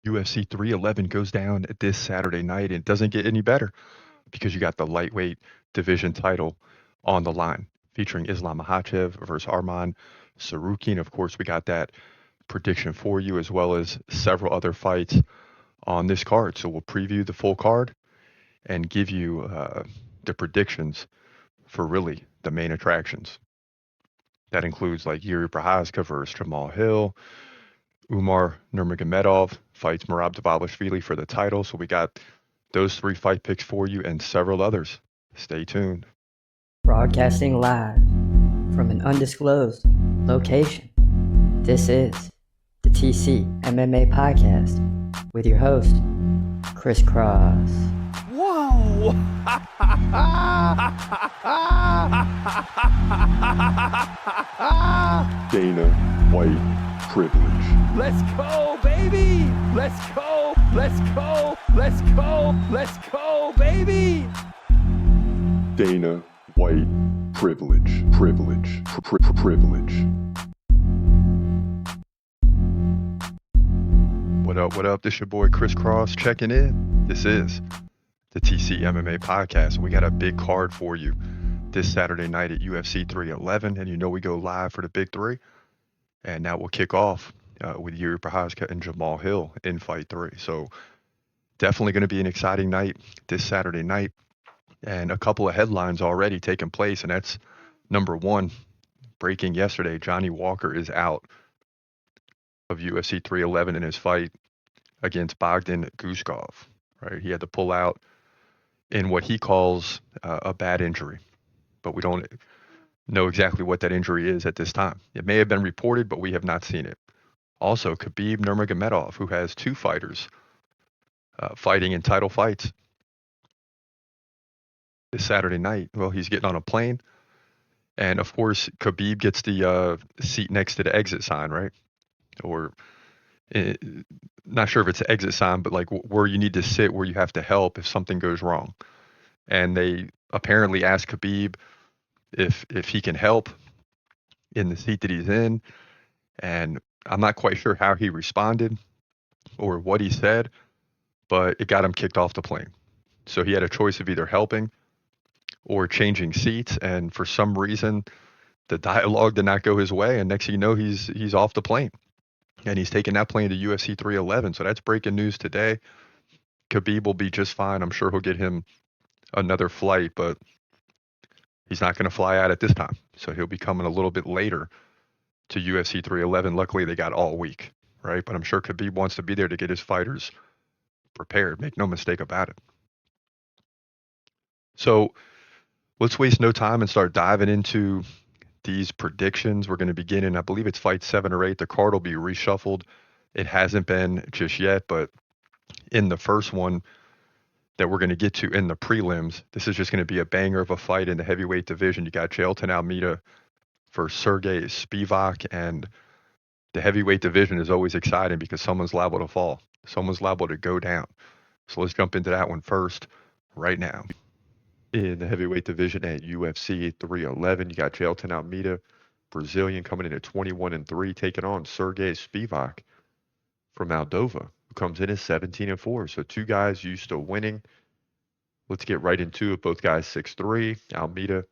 UFC 311 goes down this Saturday night, and it doesn't get any better because you got the lightweight division title on the line, featuring Islam Makhachev versus Arman Tsarukyan. Of course, we got that prediction for you, as well as several other fights on this card. So we'll preview the full card and give you the predictions for really the main attractions. That includes like Yuri Prochazka versus Jamal Hill. Umar Nurmagomedov fights Merab Dvalishvili for the title. So we got those three fight picks for you and several others. Stay tuned. Broadcasting live from an undisclosed location. This is the TCMMA Podcast with your host, Chris Cross. Whoa! Dana White privilege. Let's go, baby! Let's go! Let's go! Let's go! Let's go, baby! Dana White privilege. Privilege. Privilege. What up? What up? This your boy Chris Cross checking in. This is the TCMMA Podcast. We got a big card for you this Saturday night at UFC 311, and you know we go live for the big three. And now we'll kick off with Yuri Prochazka and Jamal Hill in Fight 3. So definitely going to be an exciting night this Saturday night, and a couple of headlines already taking place. And that's number one, breaking yesterday, Johnny Walker is out of UFC 311 in his fight against Bogdan Guskov. Right, he had to pull out in what he calls a bad injury, but we don't know exactly what that injury is at this time. It may have been reported, but we have not seen it. Also, Khabib Nurmagomedov, who has two fighters fighting in title fights this Saturday night. Well, he's getting on a plane, and of course, Khabib gets the seat next to the exit sign, right? Or not sure if it's an exit sign, but like where you need to sit, where you have to help if something goes wrong. And they apparently asked Khabib if he can help in the seat that he's in, and I'm not quite sure how he responded or what he said, but it got him kicked off the plane. So he had a choice of either helping or changing seats, and for some reason, the dialogue did not go his way, and next thing you know, he's off the plane, and he's taking that plane to UFC 311. So that's breaking news today. Khabib will be just fine. I'm sure he'll get him another flight, but he's not going to fly out at this time. So he'll be coming a little bit later to UFC 311. Luckily, they got all week, right? But I'm sure Khabib wants to be there to get his fighters prepared. Make no mistake about it. So let's waste no time and start diving into these predictions. We're going to begin in, I believe it's fight 7 or 8. The card will be reshuffled. It hasn't been just yet, but in the first one that we're going to get to in the prelims, this is just going to be a banger of a fight in the heavyweight division. You got Jailton Almeida versus Sergey Spivak, and the heavyweight division is always exciting because someone's liable to fall. Someone's liable to go down. So let's jump into that one first right now. In the heavyweight division at UFC 311, you got Jailton Almeida, Brazilian, coming in at 21-3, taking on Sergey Spivak from Moldova, who comes in at 17-4. So two guys used to winning. Let's get right into it. Both guys 6'3". Almeida,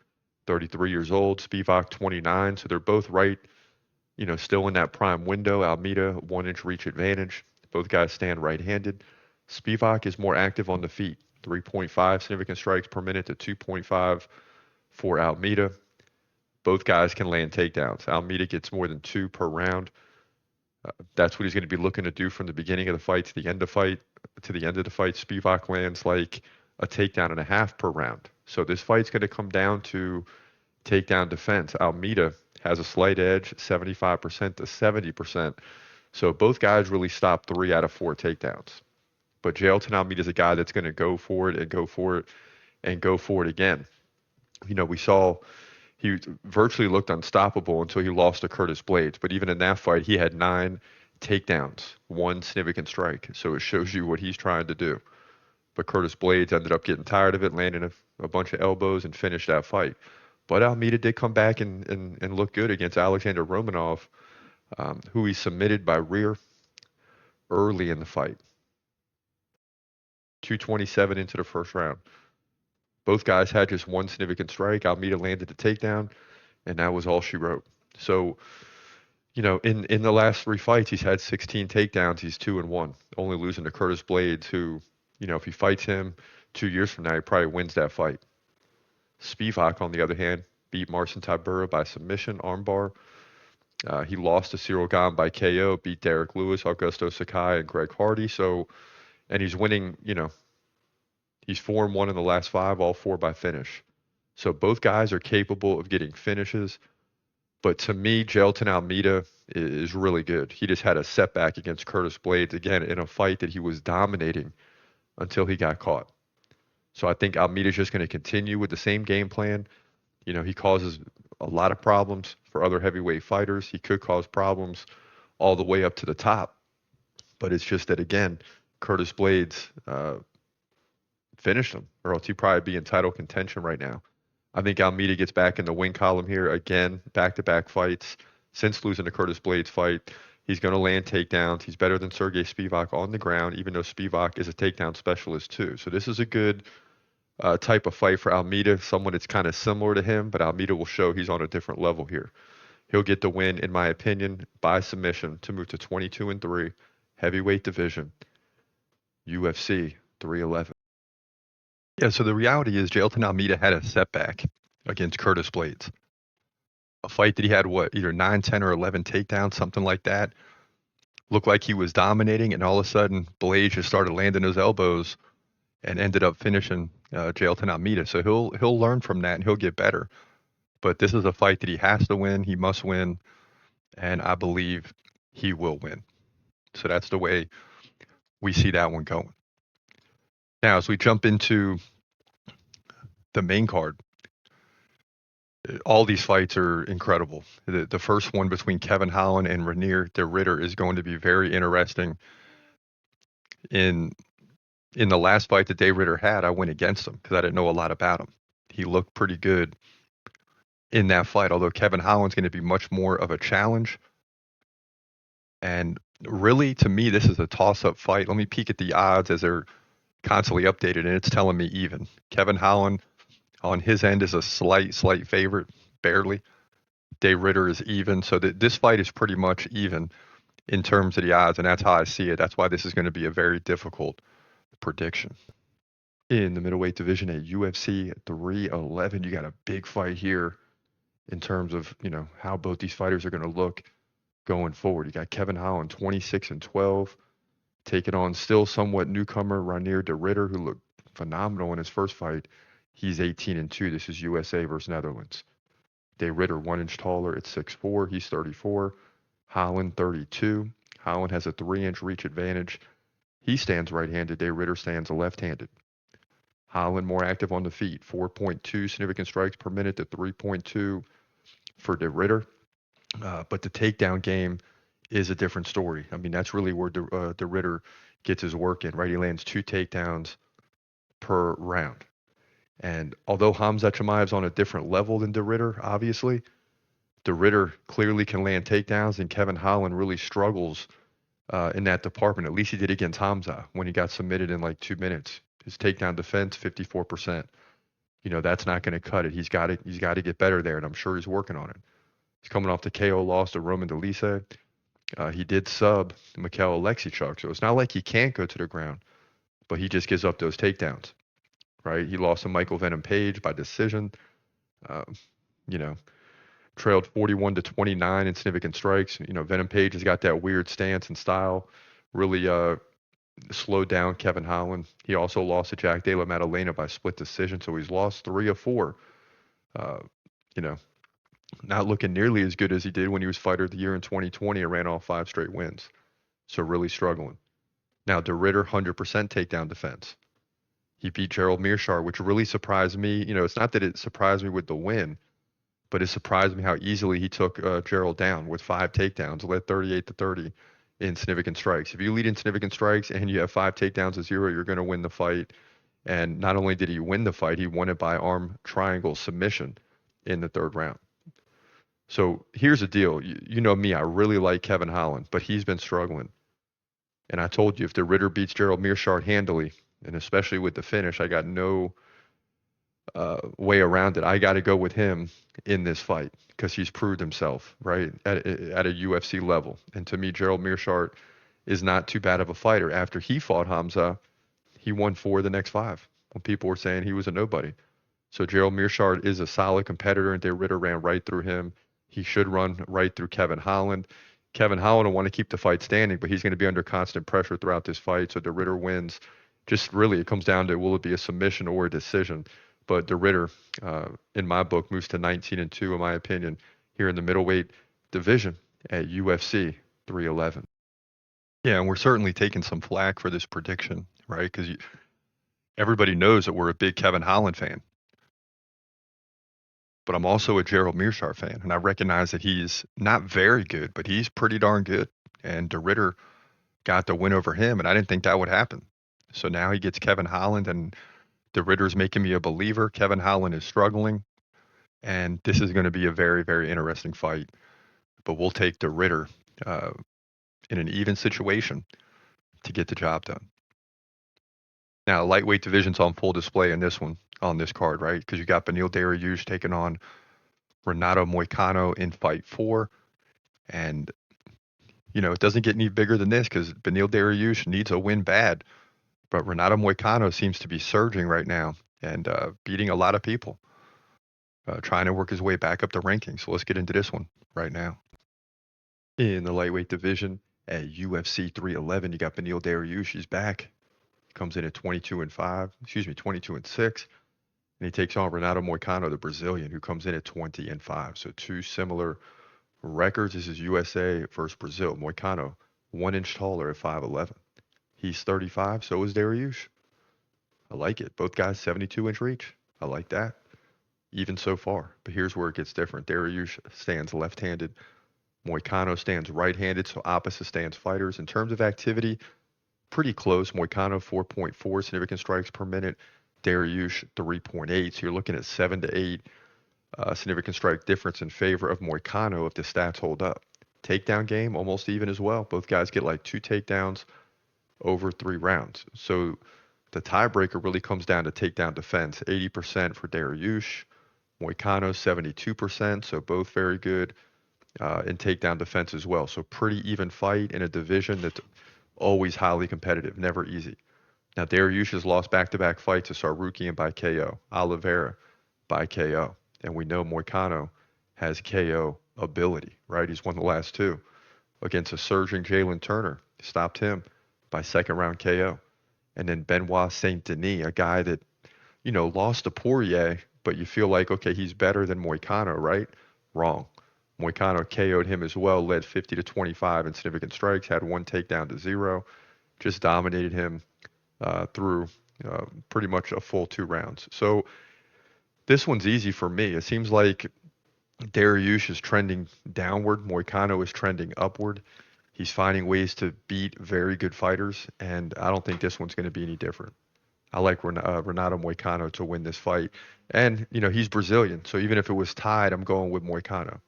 33 years old. Spivak, 29. So they're both right, still in that prime window. Almeida, 1-inch reach advantage. Both guys stand right-handed. Spivak is more active on the feet. 3.5 significant strikes per minute to 2.5 for Almeida. Both guys can land takedowns. Almeida gets more than 2 per round. That's what he's going to be looking to do from the beginning of the fight to the end of the fight. Spivak lands like a takedown and a half per round. So this fight's going to come down to takedown defense. Almeida has a slight edge, 75% to 70%. So both guys really stop 3 out of 4 takedowns. But Jailton Almeida is a guy that's going to go for it and go for it and go for it again. We saw he virtually looked unstoppable until he lost to Curtis Blades. But even in that fight, he had 9 takedowns, 1 significant strike. So it shows you what he's trying to do. But Curtis Blades ended up getting tired of it, landing a bunch of elbows, and finished that fight. But Almeida did come back and look good against Alexander Romanov, who he submitted by rear. early in the fight. 227 into the first round. Both guys had just one significant strike. Almeida landed the takedown, and that was all she wrote. So, in the last three fights, he's had 16 takedowns. He's 2-1, only losing to Curtis Blades, who, if he fights him 2 years from now, he probably wins that fight. Spivak, on the other hand, beat Marcin Tybura by submission, armbar. He lost to Cyril Gane by KO, beat Derek Lewis, Augusto Sakai, and Greg Hardy. So, and he's winning, he's 4-1 in the last five, all four by finish. So both guys are capable of getting finishes. But to me, Jailton Almeida is really good. He just had a setback against Curtis Blades, again, in a fight that he was dominating until he got caught. So I think Almeida's just going to continue with the same game plan. He causes a lot of problems for other heavyweight fighters. He could cause problems all the way up to the top. But it's just that, again, Curtis Blades finished him, or else he'd probably be in title contention right now. I think Almeida gets back in the win column here again, back-to-back fights. Since losing the Curtis Blades fight, he's going to land takedowns. He's better than Sergey Spivak on the ground, even though Spivak is a takedown specialist too. So this is a good type of fight for Almeida, someone that's kind of similar to him, but Almeida will show he's on a different level here. He'll get the win, in my opinion, by submission to move to 22-3, heavyweight division, UFC 311. Yeah, so the reality is Jailton Almeida had a setback against Curtis Blades. A fight that he had, either 9, 10, or 11 takedowns, something like that. Looked like he was dominating, and all of a sudden, Blades just started landing those elbows and ended up finishing Jailton Almeida. So he'll learn from that, and he'll get better. But this is a fight that he has to win. He must win, and I believe he will win. So that's the way we see that one going. Now, as we jump into the main card, all these fights are incredible. The first one between Kevin Holland and Reinier de Ridder is going to be very interesting. In the last fight that de Ridder had, I went against him because I didn't know a lot about him. He looked pretty good in that fight, although Kevin Holland's going to be much more of a challenge. And really, to me, this is a toss-up fight. Let me peek at the odds as they're constantly updated, and it's telling me even. Kevin Holland on his end is a slight favorite, barely. De Ridder is even, so this fight is pretty much even in terms of the odds, and that's how I see it. That's why this is going to be a very difficult prediction. In the middleweight division at UFC 311, you got a big fight here in terms of, how both these fighters are going to look going forward. You got Kevin Holland, 26-12, taking on still somewhat newcomer Reinier de Ridder, who looked phenomenal in his first fight. He's 18-2. This is USA versus Netherlands. De Ridder, 1 inch taller at 6'4". He's 34. Holland, 32. Holland has a 3-inch reach advantage. He stands right-handed. De Ridder stands left-handed. Holland more active on the feet. 4.2 significant strikes per minute to 3.2 for De Ridder. But the takedown game is a different story. I mean, that's really where De Ridder gets his work in, right? He lands 2 takedowns per round. And although Khamzat Chimaev's on a different level than De Ridder, obviously, De Ridder clearly can land takedowns, and Kevin Holland really struggles in that department. At least he did against Khamzat when he got submitted in like 2 minutes. His takedown defense, 54%. That's not going to cut it. He's got to get better there, and I'm sure he's working on it. He's coming off the KO loss to Roman Dolise. He did sub Mikhail Alexichuk, so it's not like he can't go to the ground, but he just gives up those takedowns. Right, he lost to Michael Venom Page by decision. Trailed 41-29 in significant strikes. Venom Page has got that weird stance and style. Really slowed down Kevin Holland. He also lost to Jack Della Maddalena by split decision, so he's lost 3 of 4. Not looking nearly as good as he did when he was Fighter of the Year in 2020 and ran off 5 straight wins. So really struggling. Now, De Ridder, 100% takedown defense. He beat Gerald Mearshart, which really surprised me. It's not that it surprised me with the win, but it surprised me how easily he took Gerald down with 5 takedowns, led 38-30 in significant strikes. If you lead in significant strikes and you have 5 takedowns to 0, you're going to win the fight. And not only did he win the fight, he won it by arm triangle submission in the 3rd round. So here's the deal. You know me, I really like Kevin Holland, but he's been struggling. And I told you, if the Ritter beats Gerald Meerschaert handily, and especially with the finish, I got no way around it. I got to go with him in this fight because he's proved himself, right, at a UFC level. And to me, Gerald Meerschaert is not too bad of a fighter. After he fought Hamza, he won 4 of the next 5 when people were saying he was a nobody. So Gerald Meerschaert is a solid competitor, and De Ritter ran right through him. He should run right through Kevin Holland. Kevin Holland will want to keep the fight standing, but he's going to be under constant pressure throughout this fight. So De Ritter wins. Just really, it comes down to will it be a submission or a decision. But De Ritter, in my book, moves to 19-2, in my opinion, here in the middleweight division at UFC 311. Yeah, and we're certainly taking some flack for this prediction, right? Because everybody knows that we're a big Kevin Holland fan. But I'm also a Gerald Meerschaert fan, and I recognize that he's not very good, but he's pretty darn good. And De Ritter got the win over him, and I didn't think that would happen. So now he gets Kevin Holland, and De Ritter's making me a believer. Kevin Holland is struggling, and this is going to be a very, very interesting fight. But we'll take De Ritter in an even situation to get the job done. Now, lightweight division's on full display in this one, on this card, right? Because you got Beneil Dariush taking on Renato Moicano in fight 4. And, it doesn't get any bigger than this because Beneil Dariush needs a win bad. But Renato Moicano seems to be surging right now and beating a lot of people, trying to work his way back up the rankings. So let's get into this one right now. In the lightweight division at UFC 311, you got Beneil Dariush. He's back. Comes in at 22-5, 22-6. And he takes on Renato Moicano, the Brazilian, who comes in at 20-5. So 2 similar records. This is USA versus Brazil. Moicano, 1 inch taller at 5'11". He's 35, so is Dariush. I like it. Both guys 72-inch reach. I like that. Even so far. But here's where it gets different. Dariush stands left-handed. Moicano stands right-handed, so opposite stance fighters. In terms of activity, pretty close. Moicano 4.4 significant strikes per minute. Dariush 3.8. So you're looking at 7 to 8 significant strike difference in favor of Moicano if the stats hold up. Takedown game almost even as well. Both guys get like 2 takedowns over 3 rounds. So the tiebreaker really comes down to takedown defense. 80% for Dariush. Moicano 72%. So both very good in takedown defense as well. So pretty even fight in a division that's always highly competitive, never easy. Now, Dariush has lost back-to-back fights to Tsarukyan by KO, Oliveira by KO. And we know Moicano has KO ability, right? He's won the last 2 against a surging Jalen Turner. Stopped him by second-round KO. And then Benoit Saint-Denis, a guy that, lost to Poirier, but you feel like, okay, he's better than Moicano, right? Wrong. Moicano KO'd him as well, led 50-25 in significant strikes, had 1 takedown to 0, just dominated him through pretty much a full 2 rounds. So this one's easy for me. It seems like Dariush is trending downward. Moicano is trending upward. He's finding ways to beat very good fighters, and I don't think this one's going to be any different. I like Renato Moicano to win this fight. And, he's Brazilian, so even if it was tied, I'm going with Moicano.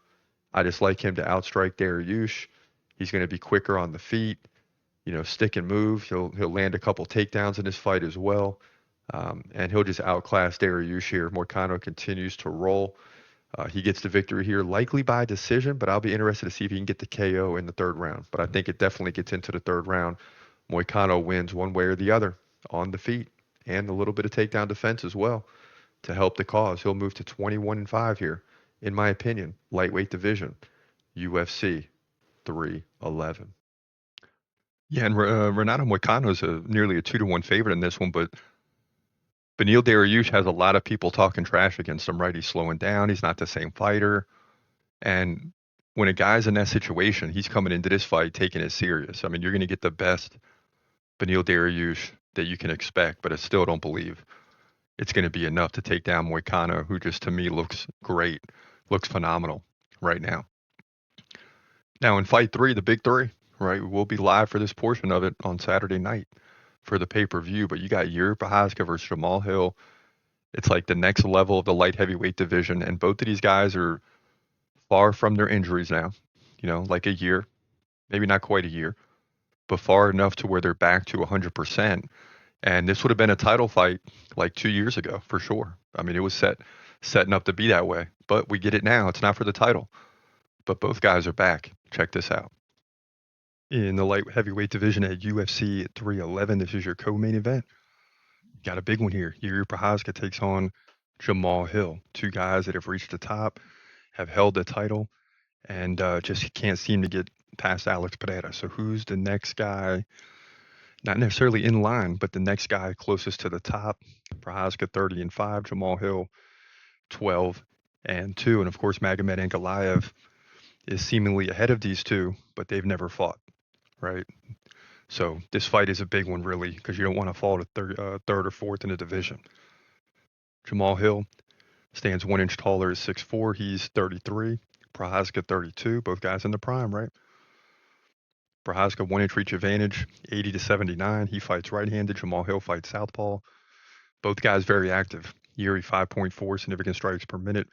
I just like him to outstrike Dariush. He's going to be quicker on the feet, stick and move. He'll land a couple takedowns in this fight as well. And he'll just outclass Dariush here. Moicano continues to roll. He gets the victory here, likely by decision, but I'll be interested to see if he can get the KO in the 3rd round. But I think it definitely gets into the 3rd round. Moicano wins one way or the other on the feet and a little bit of takedown defense as well to help the cause. He'll move to 21-5 here, in my opinion, lightweight division, UFC 311. Yeah, and Renato Moicano is nearly a 2-1 favorite in this one, but Beneil Dariush has a lot of people talking trash against him, right? He's slowing down. He's not the same fighter. And when a guy's in that situation, he's coming into this fight taking it serious. I mean, you're going to get the best Beneil Dariush that you can expect, but I still don't believe it's going to be enough to take down Moicano, who just to me looks great, looks phenomenal right now. Now in fight 3, the big 3, right? We'll be live for this portion of it on Saturday night for the pay-per-view, but you got Yuri Prochazka versus Jamal Hill. It's like the next level of the light heavyweight division, and both of these guys are far from their injuries now, like a year, maybe not quite a year, but far enough to where they're back to 100%. And this would have been a title fight like 2 years ago for sure. I mean, it was setting up to be that way, but we get it now. It's not for the title, but both guys are back. Check this out. In the light heavyweight division at UFC 311, this is your co-main event. Got a big one here. Yuri Prochazka takes on Jamal Hill, two guys that have reached the top, have held the title, and just can't seem to get past Alex Pereira. So who's the next guy? Not necessarily in line, but the next guy closest to the top. Prochazka 30-5, Jamal Hill 12-2, and of course Magomed Ankalaev is seemingly ahead of these two, but they've never fought, right? So this fight is a big one, really, because you don't want to fall to third or fourth in the division. Jamal Hill stands 1 inch taller, is 6'4". He's 33. Prochazka 32. Both guys in the prime, right? Prochazka 1 inch reach advantage, 80-79. He fights right-handed. Jamal Hill fights southpaw. Both guys very active. Yuri 5.4 significant strikes per minute.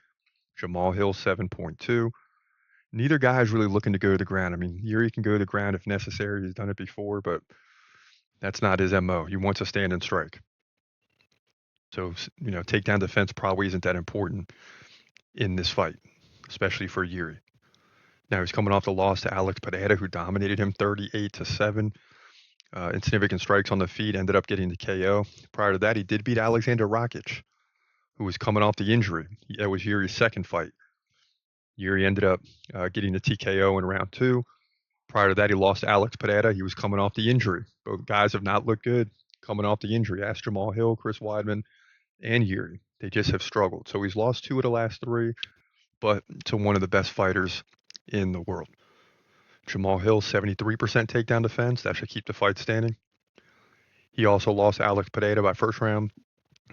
Jamal Hill 7.2. Neither guy is really looking to go to the ground. I mean, Yuri can go to the ground if necessary. He's done it before, but that's not his MO. He wants to stand and strike. So, takedown defense probably isn't that important in this fight, especially for Yuri. Now he's coming off the loss to Alex Pereira, who dominated him 38-7. Insignificant strikes on the feet, ended up getting the KO. Prior to that, he did beat Alexander Rakic, who was coming off the injury. That was Yuri's second fight. Yuri ended up getting the TKO in round 2. Prior to that, he lost to Alex Pereira. He was coming off the injury. Both guys have not looked good coming off the injury. Ask Jamal Hill, Chris Weidman, and Yuri. They just have struggled. So he's lost 2 of the last 3, but to one of the best fighters in the world. Jamal Hill, 73% takedown defense. That should keep the fight standing. He also lost Alex Pereira by first round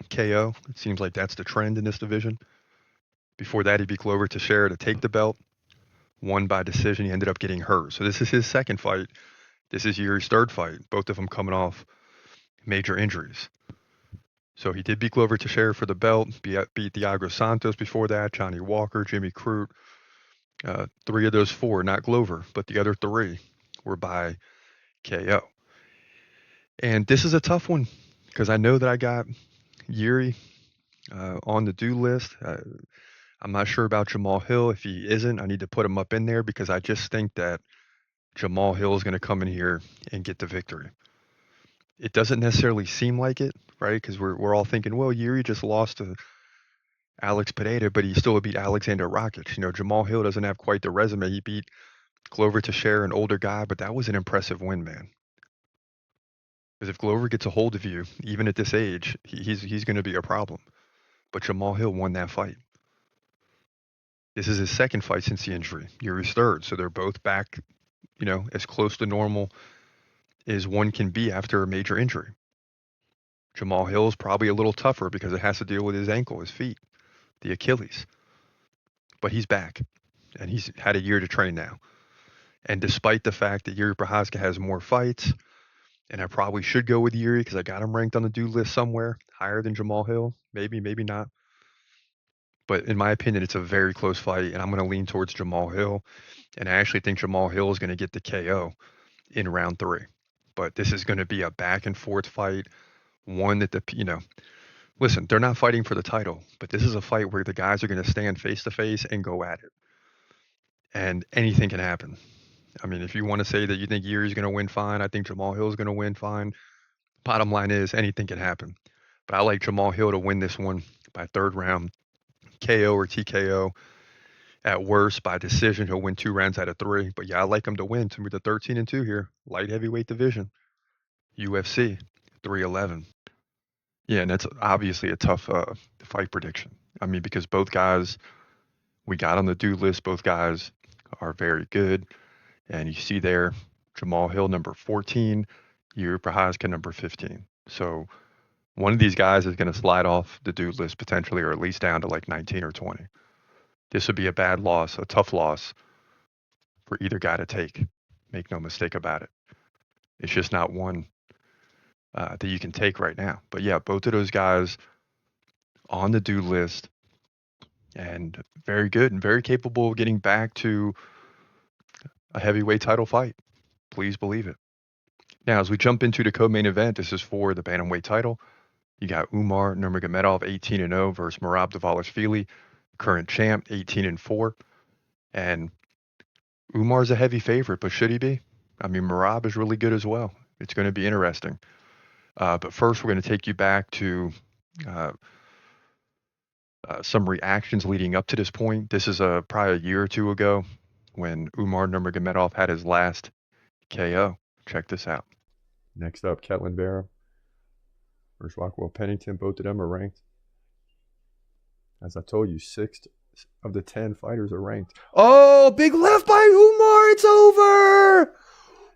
KO. It seems like that's the trend in this division. Before that, he beat Glover Teixeira to take the belt. Won by decision. He ended up getting hurt. So this is his second fight. This is Yuri's third fight. Both of them coming off major injuries. So he did beat Glover Teixeira for the belt. Beat Thiago Santos before that. Johnny Walker, Jimmy Crute. 3 of those 4, not Glover, but the other 3 were by KO. And this is a tough one because I know that I got Yuri on the do list. I'm not sure about Jamal Hill. If he isn't, I need to put him up in there because I just think that Jamal Hill is going to come in here and get the victory. It doesn't necessarily seem like it, right? Because we're all thinking, well, Yuri just lost to Alex Pereira, but he still beat Alexander Rakic. Jamal Hill doesn't have quite the resume. He beat Glover Teixeira, an older guy, but that was an impressive win, man. Because if Glover gets a hold of you, even at this age, he's going to be a problem. But Jamal Hill won that fight. This is his second fight since the injury. Yuri's third, so they're both back, as close to normal as one can be after a major injury. Jamal Hill is probably a little tougher because it has to deal with his ankle, his feet, the Achilles. But he's back, and he's had a year to train now. And despite the fact that Yuri Prochazka has more fights, and I probably should go with Yuri because I got him ranked on the do list somewhere higher than Jamal Hill. Maybe, maybe not. But in my opinion, it's a very close fight, and I'm going to lean towards Jamal Hill. And I actually think Jamal Hill is going to get the KO in round 3. But this is going to be a back and forth fight. One that listen, they're not fighting for the title, but this is a fight where the guys are going to stand face to face and go at it. And anything can happen. I mean, if you want to say that you think Yuri's going to win, fine. I think Jamal Hill's going to win, fine. Bottom line is anything can happen. But I like Jamal Hill to win this one by third round, KO or TKO. At worst, by decision, he'll win 2 rounds out of 3. But yeah, I like him to win. To me, the 13-2 here, light heavyweight division, UFC 311. Yeah, and that's obviously a tough fight prediction. I mean, because both guys we got on the do list, both guys are very good. And you see there, Jamal Hill, number 14, Yuri Prochazka, number 15. So one of these guys is going to slide off the do list potentially, or at least down to like 19 or 20. This would be a bad loss, a tough loss for either guy to take. Make no mistake about it. It's just not one that you can take right now. But yeah, both of those guys on the do list and very good and very capable of getting back to a heavyweight title fight. Please believe it. Now, as we jump into the co-main event, this is for the bantamweight title. You got Umar Nurmagomedov 18-0 versus Merab Dvalishvili, current champ 18-4. And Umar's a heavy favorite, but should he be? I mean, Merab is really good as well. It's going to be interesting. But first, we're going to take you back to some reactions leading up to this point. This is probably a year or two ago when Umar Nurmagomedov had his last KO. Check this out. Next up, Ketlin Vera versus Rockwell Pennington. Both of them are ranked. As I told you, 6 of the 10 fighters are ranked. Oh, big left by Umar. It's over.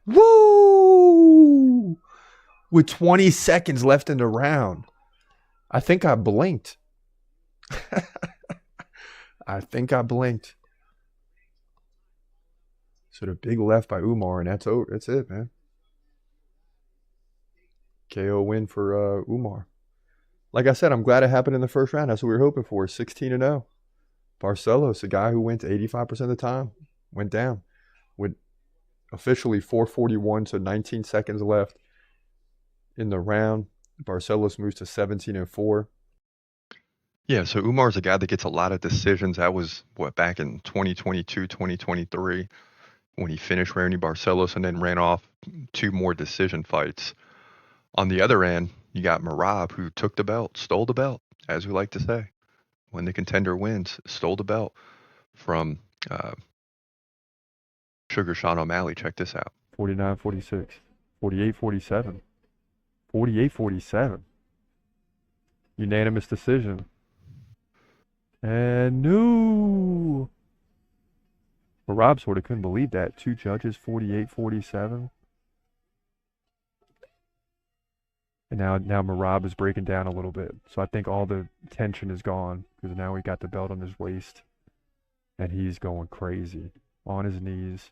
Woo! With 20 seconds left in the round. I think I blinked. I think I blinked. So the big left by Umar, and that's over. That's it, man. KO win for Umar. Like I said, I'm glad it happened in the first round. That's what we were hoping for. 16-0. Barcelos, a guy who went 85% of the time, went down with officially 4:41, so 19 seconds left in the round. Barcelos moves to 17-4. Yeah, so Umar's a guy that gets a lot of decisions. That was, back in 2022, 2023, when he finished Randy Barcelos and then ran off 2 more decision fights. On the other end, you got Merab, who took the belt, stole the belt, as we like to say. When the contender wins, stole the belt from Sugar Sean O'Malley. Check this out. 49-46, 48-47, 48-47. Unanimous decision. And no. Merab sort of couldn't believe that. 2 judges, 48-47. And now Merab is breaking down a little bit. So I think all the tension is gone because now he got the belt on his waist. And he's going crazy on his knees.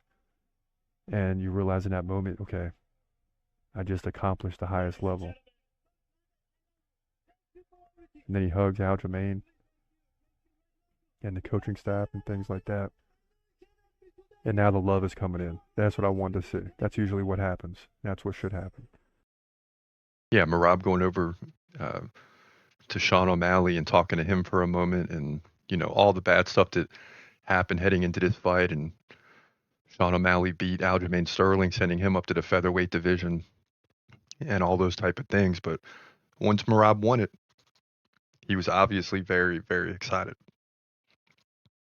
And you realize in that moment, okay, I just accomplished the highest level. And then he hugs Aljamain and the coaching staff and things like that. And now the love is coming in. That's what I wanted to see. That's usually what happens. That's what should happen. Yeah, Merab going over to Sean O'Malley and talking to him for a moment, and all the bad stuff that happened heading into this fight. And Sean O'Malley beat Aljamain Sterling, sending him up to the featherweight division, and all those type of things. But once Merab won it, he was obviously very, very excited.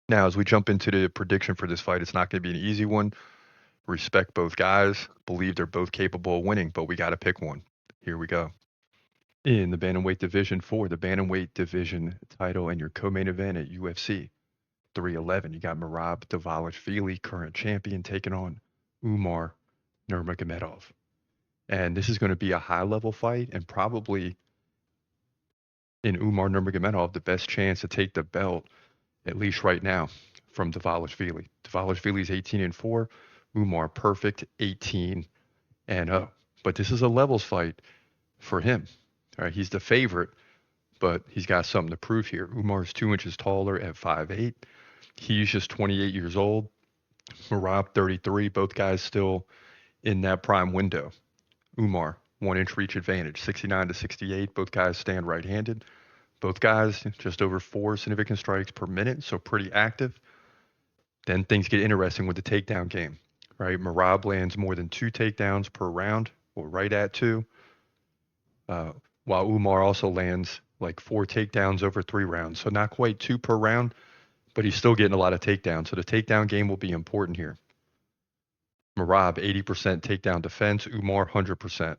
Now, as we jump into the prediction for this fight, it's not going to be an easy one. Respect both guys. Believe they're both capable of winning, but we got to pick one. Here we go. In the bantamweight division for the bantamweight division title and your co-main event at UFC 311, you got Merab Dvalishvili, current champion, taking on Umar Nurmagomedov. And this is going to be a high-level fight, and probably in Umar Nurmagomedov, the best chance to take the belt, at least right now, from Dvalishvili. Dvalishvili's 18-4, Umar perfect 18-0. But this is a levels fight for him. All right, he's the favorite, but he's got something to prove here. Umar's 2 inches taller at 5'8". He's just 28 years old. Merab 33. Both guys still in that prime window. Umar 1 inch reach advantage, 69-68. Both guys stand right-handed. Both guys just over 4 significant strikes per minute, so pretty active. Then things get interesting with the takedown game, right? Merab lands more than 2 takedowns per round, or right at 2, while Umar also lands like 4 takedowns over 3 rounds. So not quite 2 per round, but he's still getting a lot of takedowns. So the takedown game will be important here. Merab, 80% takedown defense. Umar, 100%.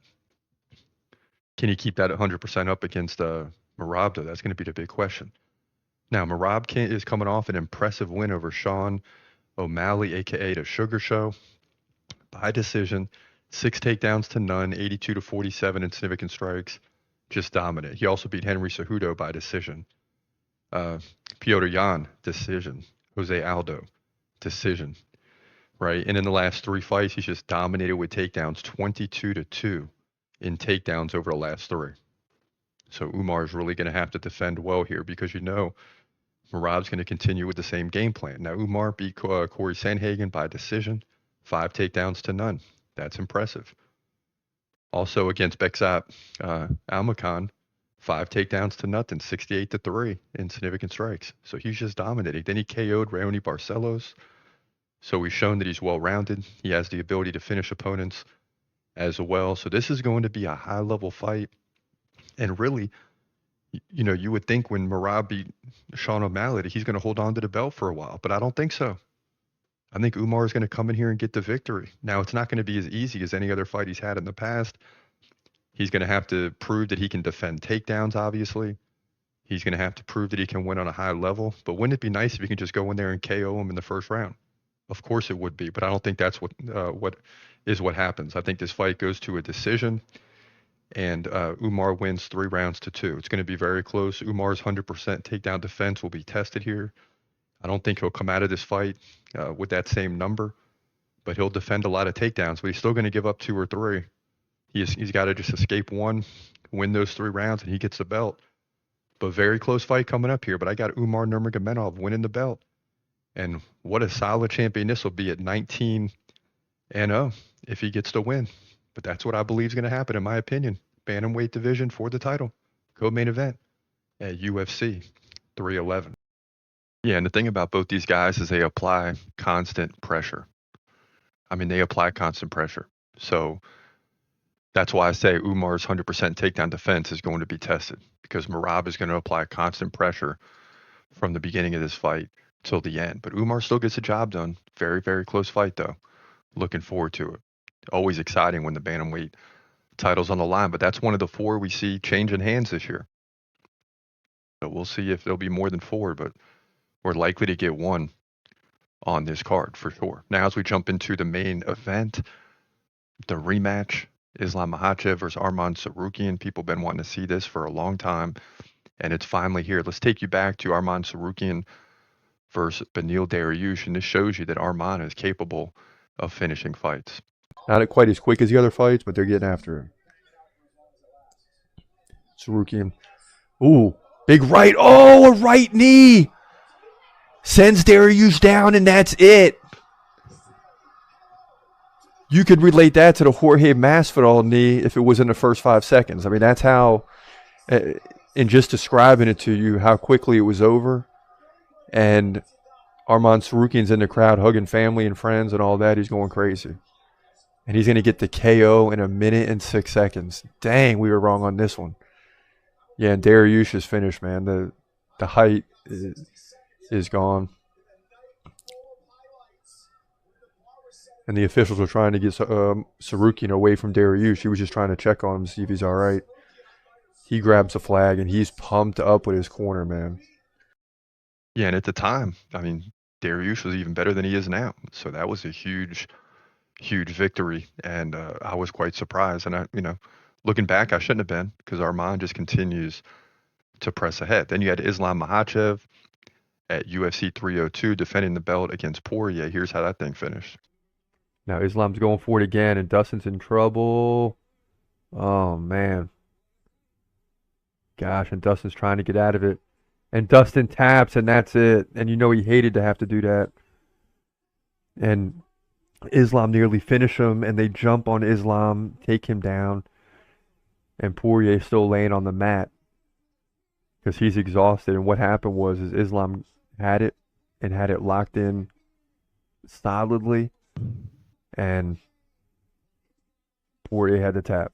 Can he keep that 100% up against Merab, though? That's going to be the big question. Now, Merab is coming off an impressive win over Sean O'Malley, a.k.a. the Sugar Show, by decision. 6 takedowns to none, 82-47 in significant strikes. Just dominant. He also beat Henry Cejudo by decision. Piotr Jan, decision. Jose Aldo, decision. Right? And in the last 3 fights, he's just dominated with takedowns, 22-2 in takedowns over the last 3. So Umar is really going to have to defend well here because Merab's going to continue with the same game plan. Now, Umar beat Corey Sandhagen by decision, 5 takedowns to none. That's impressive. Also against Beksat Almakhan, 5 takedowns to nothing, 68-3 in significant strikes. So he's just dominating. Then he KO'd Raoni Barcelos. So he's shown that he's well-rounded. He has the ability to finish opponents as well. So this is going to be a high-level fight. And really, you would think when Merab beat Sean O'Malley that he's going to hold on to the belt for a while, but I don't think so. I think Umar is going to come in here and get the victory. Now, it's not going to be as easy as any other fight he's had in the past. He's going to have to prove that he can defend takedowns, obviously. He's going to have to prove that he can win on a high level. But wouldn't it be nice if he can just go in there and KO him in the first round? Of course it would be, but I don't think that's what happens. I think this fight goes to a decision, and Umar wins 3 rounds to 2. It's going to be very close. Umar's 100% takedown defense will be tested here. I don't think he'll come out of this fight with that same number, but he'll defend a lot of takedowns, but he's still going to give up 2 or 3. He's got to just escape 1, win those 3 rounds, and he gets the belt. But very close fight coming up here. But I got Umar Nurmagomedov winning the belt. And what a solid champion this will be at 19-0 if he gets to win. But that's what I believe is going to happen, in my opinion. Bantamweight division for the title. Co-main event at UFC 311. Yeah, and the thing about both these guys is they apply constant pressure. I mean, they apply constant pressure. So that's why I say Umar's 100% takedown defense is going to be tested, because Merab is going to apply constant pressure from the beginning of this fight till the end. But Umar still gets the job done. Very, very close fight, though. Looking forward to it. Always exciting when the bantamweight title's on the line, but that's one of the 4 we see changing hands this year. So we'll see if there'll be more than 4, but we're likely to get 1 on this card for sure. Now, as we jump into the main event, the rematch, Islam Makhachev versus Arman Tsarukyan. People have been wanting to see this for a long time, and it's finally here. Let's take you back to Arman Tsarukyan versus Beneil Dariush, and this shows you that Arman is capable of finishing fights. Not quite as quick as the other fights, but they're getting after him. Tsarukyan. Ooh, big right. Oh, a right knee. Sends Dariush down, and that's it. You could relate that to the Jorge Masvidal knee if it was in the first 5 seconds. I mean, that's how, in just describing it to you, how quickly it was over. And Arman Tsarukyan's in the crowd hugging family and friends and all that. He's going crazy. And he's going to get the KO in 1 minute and 6 seconds. Dang, we were wrong on this one. Yeah, and Dariush is finished, man. The height is gone. And the officials are trying to get Tsarukyan away from Dariush. He was just trying to check on him to see if he's all right. He grabs the flag, and he's pumped up with his corner, man. Yeah, and at the time, I mean, Dariush was even better than he is now. So that was a huge, huge victory, and I was quite surprised. And looking back, I shouldn't have been, because Arman just continues to press ahead. Then you had Islam Makhachev at UFC 302 defending the belt against Poirier. Here's how that thing finished. Now Islam's going for it again, and Dustin's in trouble. Oh, man. Gosh, and Dustin's trying to get out of it. And Dustin taps, and that's it. And he hated to have to do that. And Islam nearly finish him, and they jump on Islam, take him down. And Poirier's still laying on the mat because he's exhausted. And what happened was Islam had it and had it locked in solidly. And Poirier had to tap.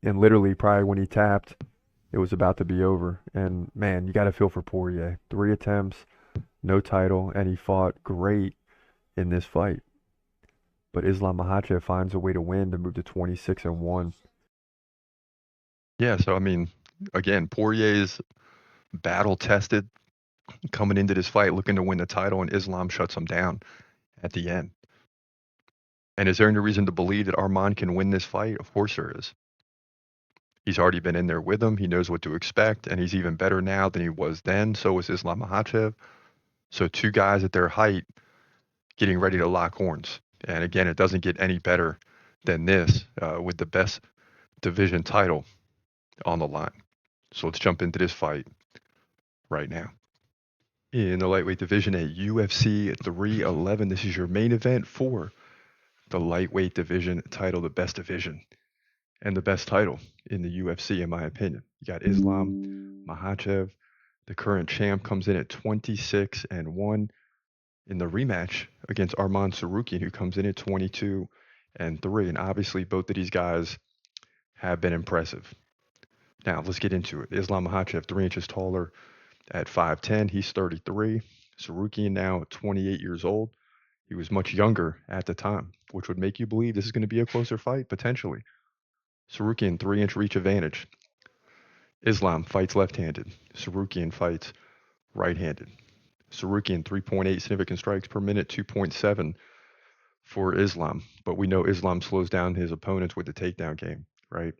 And literally, probably when he tapped, it was about to be over. And, man, you got to feel for Poirier. 3 attempts, no title, and he fought great in this fight. But Islam Makhachev finds a way to win to move to 26-1. Yeah, so, I mean, again, Poirier's battle-tested coming into this fight, looking to win the title, and Islam shuts him down at the end. And is there any reason to believe that Arman can win this fight? Of course there is. He's already been in there with him. He knows what to expect, and he's even better now than he was then. So is Islam Makhachev. So 2 guys at their height getting ready to lock horns. And again, it doesn't get any better than this with the best division title on the line. So let's jump into this fight right now. In the lightweight division at UFC 311, this is your main event for the lightweight division title, the best division and the best title in the UFC, in my opinion. You got Islam Makhachev. The current champ comes in at 26-1 in the rematch against Arman Tsarukyan, who comes in at 22-3. And obviously, both of these guys have been impressive. Now, let's get into it. Islam Makhachev, 3 inches taller at 5'10". He's 33. Tsarukyan now 28 years old. He was much younger at the time, which would make you believe this is going to be a closer fight, potentially. Tsarukyan, 3-inch reach advantage. Islam fights left-handed. Tsarukyan fights right-handed. Tsarukyan, 3.8 significant strikes per minute, 2.7 for Islam. But we know Islam slows down his opponents with the takedown game, right?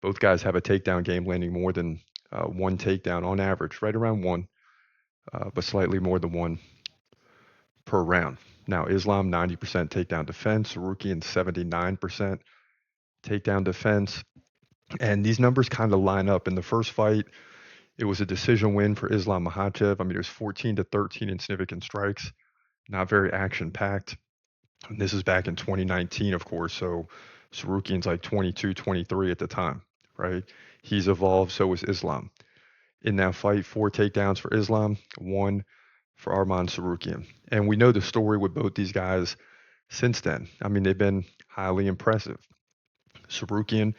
Both guys have a takedown game landing more than one takedown on average, right around one, but slightly more than one per round. Now, Islam, 90% takedown defense. Tsarukyan, 79% takedown defense. And these numbers kind of line up. In the first fight, it was a decision win for Islam Makhachev. I mean, it was 14-13 in significant strikes, not very action-packed. And this is back in 2019, of course, so Tsarukyan's like 22, 23 at the time, right? He's evolved, so is Islam. In that fight, 4 takedowns for Islam, 1 for Arman Tsarukyan. And we know the story with both these guys since then. I mean, they've been highly impressive. Tsarukyan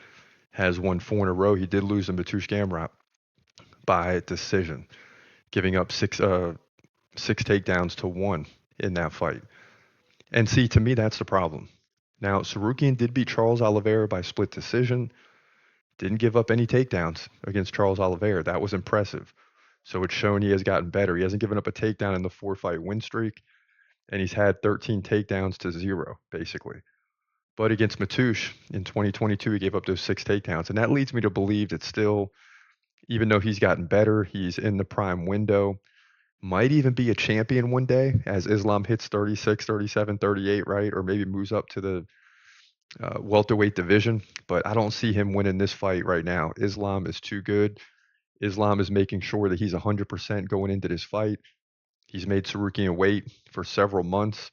has won 4 in a row. He did lose to Mateusz Gamrot by decision, giving up six takedowns to 1 in that fight. And see, to me, that's the problem. Now, Tsarukyan did beat Charles Oliveira by split decision. Didn't give up any takedowns against Charles Oliveira. That was impressive. So it's shown he has gotten better. He hasn't given up a takedown in the 4-fight win streak, and he's had 13 takedowns to 0, basically. But against Mateusz in 2022, he gave up those 6 takedowns. And that leads me to believe that still, even though he's gotten better, he's in the prime window, might even be a champion one day as Islam hits 36, 37, 38, right? Or maybe moves up to the welterweight division. But I don't see him winning this fight right now. Islam is too good. Islam is making sure that he's 100% going into this fight. He's made Tsarukyan wait for several months.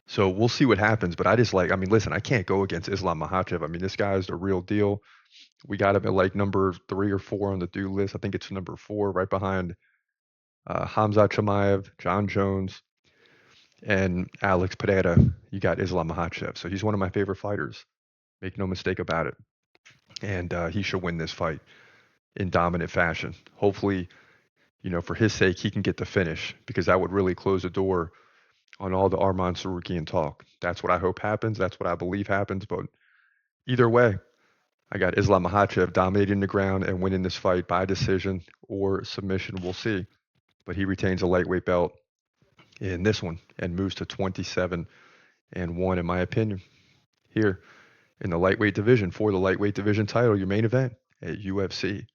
So we'll see what happens. But I mean, listen, I can't go against Islam Makhachev. I mean, this guy is the real deal. We got him at like number 3 or 4 on the due list. I think it's number 4, right behind Hamza Chimaev, John Jones, and Alex Pereira. You got Islam Makhachev. So he's one of my favorite fighters. Make no mistake about it. And he should win this fight in dominant fashion. Hopefully, for his sake, he can get the finish, because that would really close the door on all the Arman Tsarukyan talk. That's what I hope happens. That's what I believe happens. But either way, I got Islam Makhachev dominating the ground and winning this fight by decision or submission. We'll see. But he retains a lightweight belt in this one and moves to 27-1, in my opinion, here in the lightweight division for the lightweight division title, your main event at UFC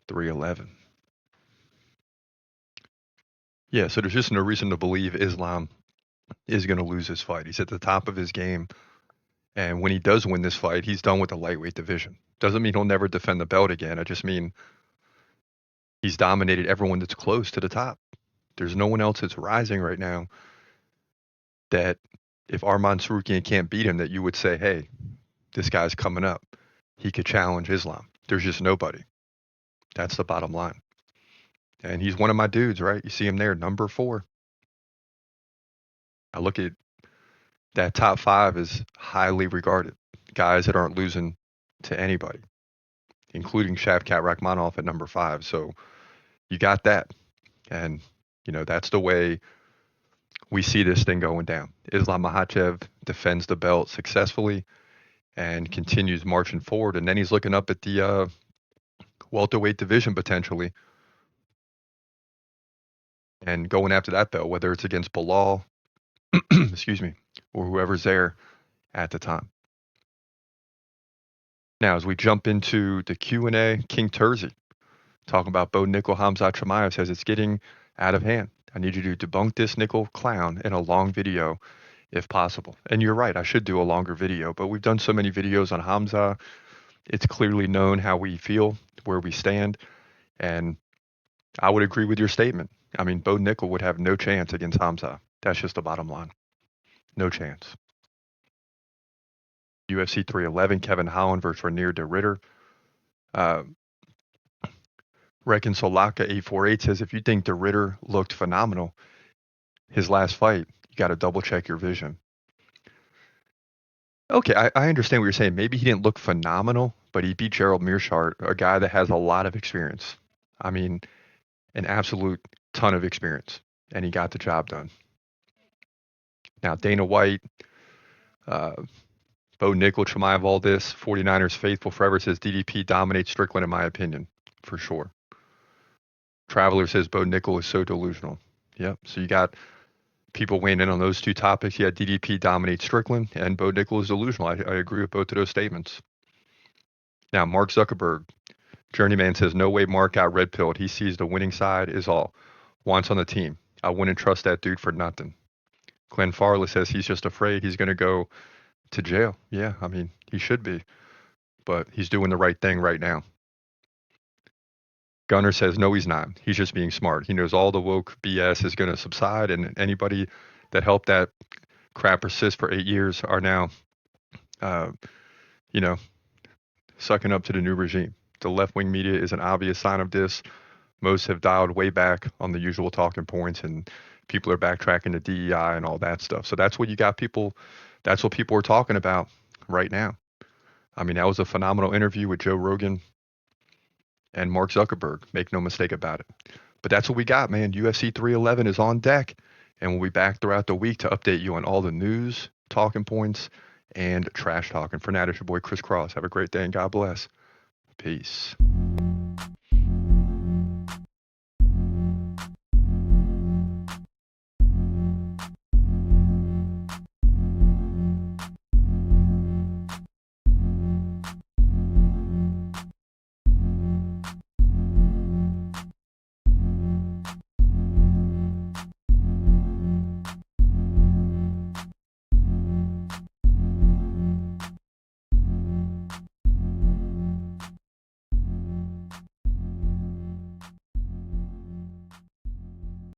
311. Yeah, so there's just no reason to believe Islam is going to lose this fight. He's at the top of his game. And when he does win this fight, he's done with the lightweight division. Doesn't mean he'll never defend the belt again. I just mean he's dominated everyone that's close to the top. There's no one else that's rising right now that if Arman Tsarukyan can't beat him, that you would say, hey, this guy's coming up. He could challenge Islam. There's just nobody. That's the bottom line. And he's one of my dudes, right? You see him there, number 4. I look at that top 5 is highly regarded. Guys that aren't losing to anybody, including Shavkat Rakhmonov at number 5. So you got that. And, that's the way we see this thing going down. Islam Makhachev defends the belt successfully and continues marching forward. And then he's looking up at the welterweight division potentially and going after that belt, whether it's against Bilal, excuse me, or whoever's there at the time. Now, as we jump into the Q&A, King Terzi talking about Bo Nickel, Hamza Chimaev says it's getting out of hand. I need you to debunk this Nickel clown in a long video if possible. And you're right, I should do a longer video, but we've done so many videos on Hamza. It's clearly known how we feel, where we stand. And I would agree with your statement. I mean, Bo Nickel would have no chance against Hamza. That's just the bottom line. No chance. UFC 311, Kevin Holland versus Renier de Ritter. Reckon Solaka 848 says if you think de Ritter looked phenomenal his last fight, you got to double check your vision. Okay, I understand what you're saying. Maybe he didn't look phenomenal, but he beat Gerald Mearshart, a guy that has a lot of experience. I mean, an absolute ton of experience, and he got the job done. Now, Dana White, Bo Nickel, Chimaya Valdez, 49ers faithful forever says DDP dominates Strickland in my opinion, for sure. Traveler says Bo Nickel is so delusional. Yep, so you got people weighing in on those two topics. Yeah, DDP dominates Strickland, and Bo Nickel is delusional. I agree with both of those statements. Now, Mark Zuckerberg, Journeyman says, no way Mark got red pilled. He sees the winning side is all. Wants on the team. I wouldn't trust that dude for nothing. Glenn Farley says he's just afraid he's going to go to jail. Yeah, I mean, he should be. But he's doing the right thing right now. Gunner says, no, he's not. He's just being smart. He knows all the woke BS is going to subside, and anybody that helped that crap persist for 8 years are now, sucking up to the new regime. The left-wing media is an obvious sign of this. Most have dialed way back on the usual talking points, and people are backtracking to DEI and all that stuff. So that's what you got people, that's what people are talking about right now. I mean, that was a phenomenal interview with Joe Rogan and Mark Zuckerberg. Make no mistake about it. But that's what we got, man. UFC 311 is on deck, and we'll be back throughout the week to update you on all the news, talking points, and trash talking. For now, it's your boy Chris Cross. Have a great day, and God bless. Peace.